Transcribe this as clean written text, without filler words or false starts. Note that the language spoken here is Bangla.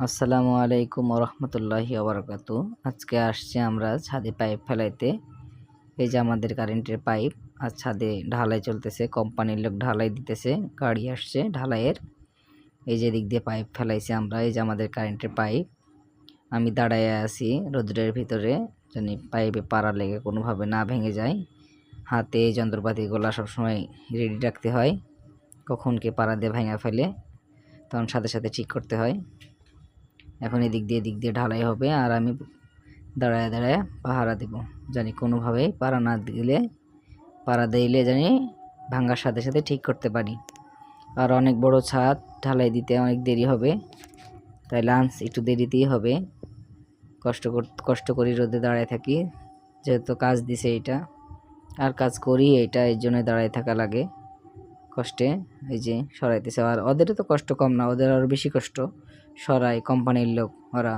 আসসালামু আলাইকুম ওরহমতুল্লাহি ওবরাকাতু। আজকে আসছি আমরা ছাদে পাইপ ফেলাইতে। এই যে আমাদের কারেন্টের পাইপ, আর ছাদে ঢালাই চলতেছে, কোম্পানির লোক ঢালাই দিতেছে, গাড়ি আসছে ঢালাইয়ের। এই যে দিক দিয়ে পাইপ ফেলাইছি আমরা। এই যে আমাদের কারেন্টের পাইপ। আমি দাঁড়ায় আছি রোদ্রের ভিতরে, জানি পাইপে পাড়া লেগে কোনোভাবে না ভেঙে যায়। হাতে এই যন্ত্রপাতিগুলো সবসময় রেডি রাখতে হয়, কখন কে পাড়া দিয়ে ভেঙে ফেলে, তখন সাথে সাথে ঠিক করতে হয়। এখন এদিক দিয়ে ঢালাই হবে, আর আমি দাঁড়ায় দাঁড়ায় পাহারা দেব, জানি কোনোভাবেই পাড়া দিলে জানি ভাঙার সাথে সাথে ঠিক করতে পারি। আর অনেক বড় ছাদ, ঢালাই দিতে অনেক দেরি হবে, তাই লাঞ্চ একটু দেরিতেই হবে। কষ্ট করি, রোদে দাঁড়ায় থাকি, যেহেতু কাজ দিছে এটা, আর কাজ করি এইটা, এই জন্য দাঁড়ায় থাকা লাগে কষ্টে। এই যে সরাইতেছে, আর ওদেরও তো কষ্ট কম না, ওদের আরও বেশি কষ্ট। সরাই কোম্পানির লোক, ওরা